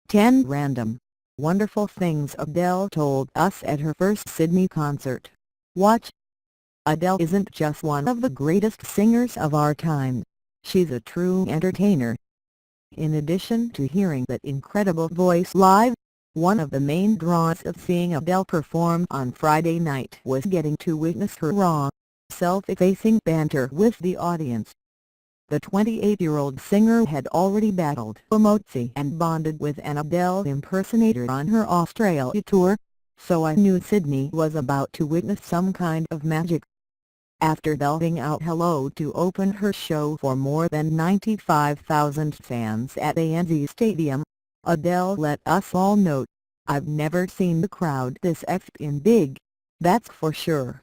10 Random, wonderful things Adele told us at her first Sydney concert. Watch. Adele isn't just one of the greatest singers of our time. She's a true entertainer. In addition to hearing that incredible voice live, one of the main draws of seeing Adele perform on Friday night was getting to witness her raw, self-effacing banter with the audience. The 28-year-old singer had already battled emoji and bonded with an Adele impersonator on her Australia tour, so I knew Sydney was about to witness some kind of magic. After belting out Hello to open her show for more than 95,000 fans at ANZ Stadium, Adele let us all know, "I've never seen the crowd this effing big, that's for sure."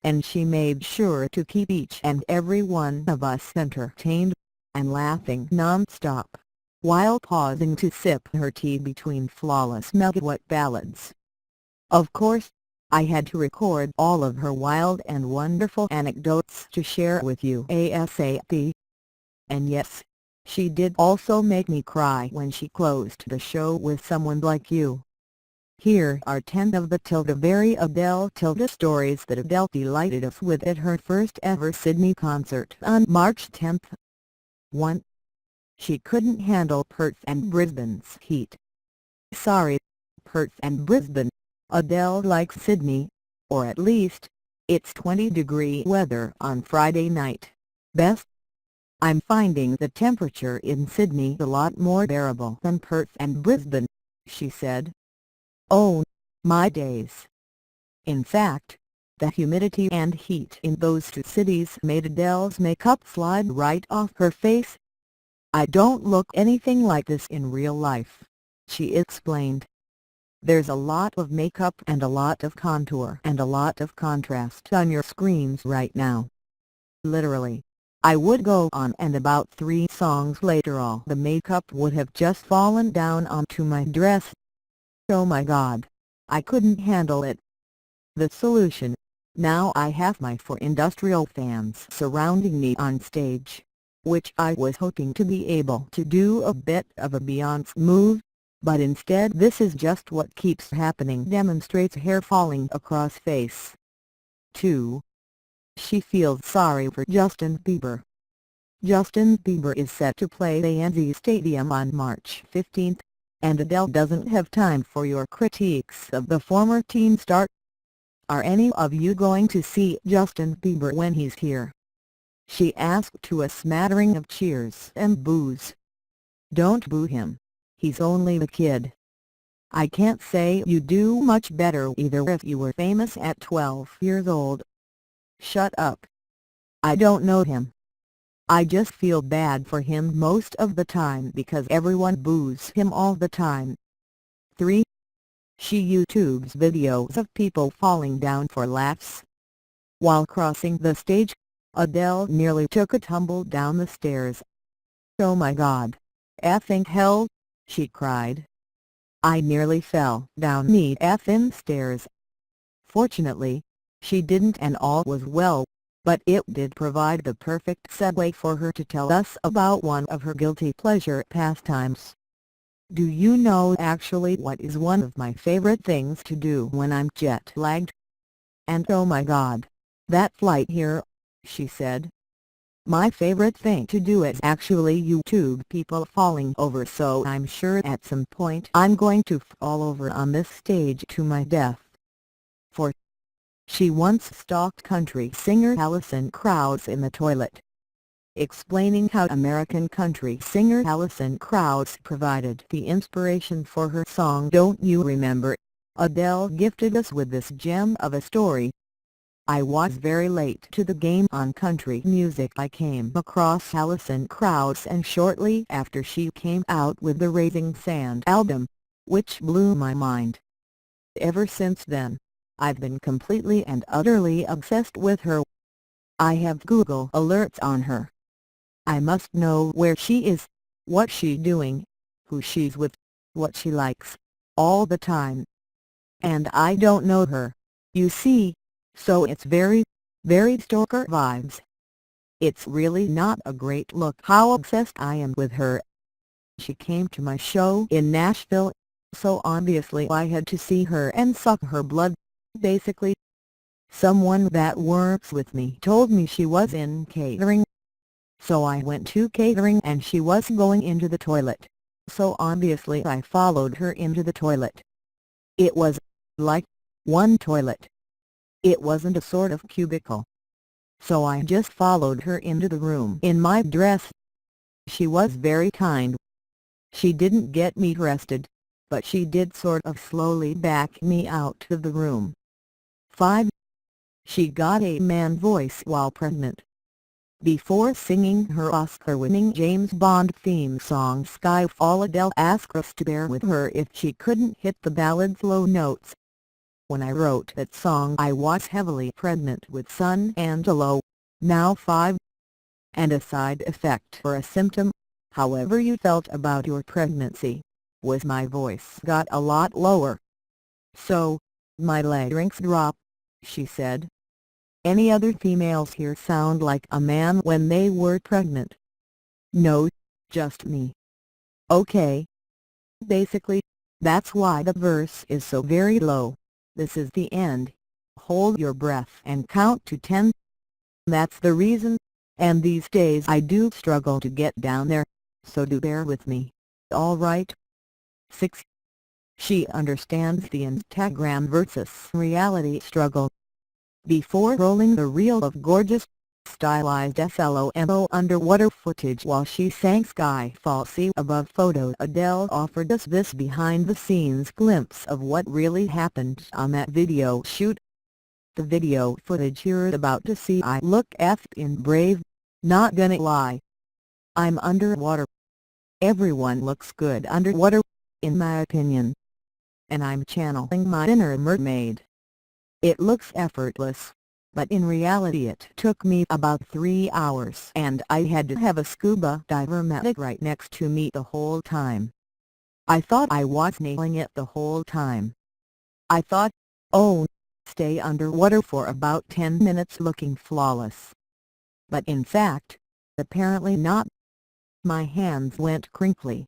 And she made sure to keep each and every one of us entertained, and laughing non-stop, while pausing to sip her tea between flawless megawatt ballads. Of course, I had to record all of her wild and wonderful anecdotes to share with you ASAP. And yes, she did also make me cry when she closed the show with Someone Like You. Here are 10 of the very Adele stories that Adele delighted us with at her first ever Sydney concert on March 10. 1. She couldn't handle Perth and Brisbane's heat. "Sorry, Perth and Brisbane, Adele likes Sydney, or at least, it's 20-degree weather on Friday night. Best. I'm finding the temperature in Sydney a lot more bearable than Perth and Brisbane," she said. "Oh, my days." In fact, the humidity and heat in those two cities made Adele's makeup slide right off her face. "I don't look anything like this in real life," she explained. "There's a lot of makeup and a lot of contour and a lot of contrast on your screens right now. Literally, I would go on and about 3 songs later all the makeup would have just fallen down onto my dress. Oh my God, I couldn't handle it." The solution: now I have my 4 industrial fans surrounding me on stage, which I was hoping to be able to do a bit of a Beyoncé move, but instead this is just what keeps happening, demonstrates hair falling across face. 2. She feels sorry for Justin Bieber. Justin Bieber is set to play ANZ Stadium on March 15, and Adele doesn't have time for your critiques of the former teen star. "Are any of you going to see Justin Bieber when he's here?" she asked, to a smattering of cheers and boos. "Don't boo him. He's only a kid. I can't say you do much better either if you were famous at 12 years old." "Shut up. I don't know him. I just feel bad for him most of the time because everyone boos him all the time." 3. She YouTubes videos of people falling down for laughs. While crossing the stage, Adele nearly took a tumble down the stairs. "Oh my God, effing hell," she cried. "I nearly fell down the effing stairs." Fortunately, she didn't, and all was well, but it did provide the perfect segue for her to tell us about one of her guilty pleasure pastimes. "Do you know actually what is one of my favorite things to do when I'm jet-lagged? And oh my God, that flight here," she said. "My favorite thing to do is actually YouTube people falling over, so I'm sure at some point I'm going to fall over on this stage to my death." 4. She once stalked country singer Alison Krauss in the toilet. Explaining how American country singer Alison Krauss provided the inspiration for her song Don't You Remember, Adele gifted us with this gem of a story. "I was very late to the game on country music. I came across Alison Krauss, and shortly after she came out with the Raising Sand album, which blew my mind. Ever since then, I've been completely and utterly obsessed with her. I have Google alerts on her. I must know where she is, what she's doing, who she's with, what she likes, all the time. And I don't know her, you see, so it's very, very stalker vibes. It's really not a great look how obsessed I am with her." She came to my show in Nashville, so obviously I had to see her and suck her blood, basically. Someone that works with me told me she was in catering. So I went to catering and she was going into the toilet. So obviously I followed her into the toilet. It was, like, one toilet. It wasn't a sort of cubicle. So I just followed her into the room in my dress. She was very kind. She didn't get me arrested, but she did sort of slowly back me out of the room. 5. She got a man voice while pregnant. Before singing her Oscar-winning James Bond theme song Skyfall, Adele asked us to bear with her if she couldn't hit the ballad's low notes. When I wrote that song I was heavily pregnant with son Angelo, now 5. And a side effect or a symptom, however you felt about your pregnancy, was my voice got a lot lower. So, my larynx dropped, she said. Any other females here sound like a man when they were pregnant? No, just me. Okay. Basically, that's why the verse is so very low. This is the end. Hold your breath and count to 10. That's the reason, and these days I do struggle to get down there, so do bear with me, alright? 6. She understands the Instagram versus reality struggle. Before rolling the reel of gorgeous, stylized slow-mo underwater footage while she sang Skyfall See Above photo, Adele offered us this behind-the-scenes glimpse of what really happened on that video shoot. The video footage you're about to see I look effing brave, not gonna lie. I'm underwater. Everyone looks good underwater, in my opinion. And I'm channeling my inner mermaid. It looks effortless, but in reality it took me about 3 hours and I had to have a scuba diver medic right next to me the whole time. I thought I was nailing it the whole time. I thought, oh, stay underwater for about 10 minutes looking flawless. But in fact, apparently not. My hands went crinkly.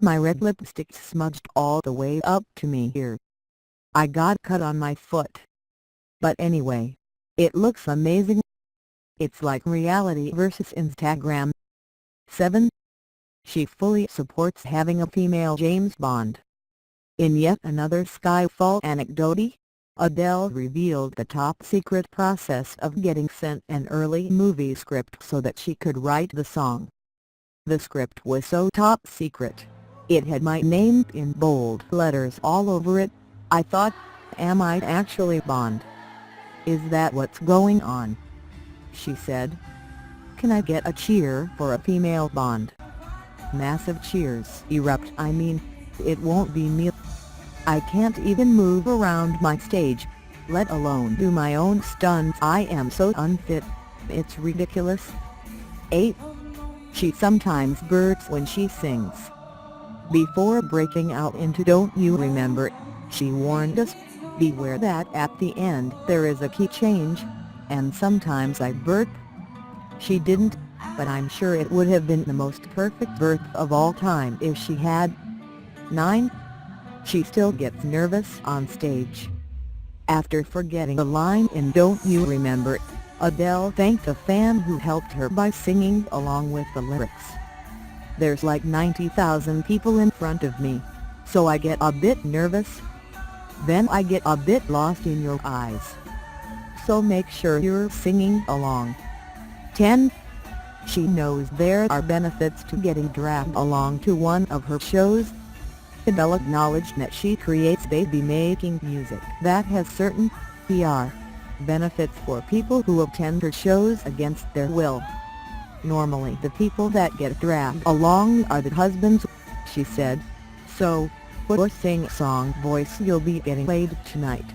My red lipstick smudged all the way up to me here. I got cut on my foot. But anyway, it looks amazing. It's like reality versus Instagram. 7. She fully supports having a female James Bond. In yet another Skyfall anecdote, Adele revealed the top-secret process of getting sent an early movie script so that she could write the song. The script was so top-secret, it had my name in bold letters all over it. I thought, am I actually Bond? Is that what's going on? She said. Can I get a cheer for a female Bond? Massive cheers erupt. I mean, it won't be me. I can't even move around my stage, let alone do my own stunts. I am so unfit, it's ridiculous. 8. She sometimes burps when she sings. Before breaking out into Don't You Remember, she warned us, beware that at the end there is a key change, and sometimes I burp. She didn't, but I'm sure it would have been the most perfect burp of all time if she had. 9. She still gets nervous on stage. After forgetting a line in Don't You Remember, Adele thanked a fan who helped her by singing along with the lyrics. There's like 90,000 people in front of me, so I get a bit nervous. Then I get a bit lost in your eyes. So make sure you're singing along. 10. She knows there are benefits to getting dragged along to one of her shows. Adele acknowledged that she creates baby-making music that has certain PR benefits for people who attend her shows against their will. Normally the people that get dragged along are the husbands, she said, so, for sing-song voice you'll be getting laid tonight.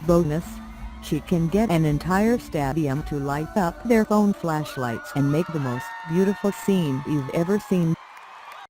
Bonus, she can get an entire stadium to light up their phone flashlights and make the most beautiful scene you've ever seen.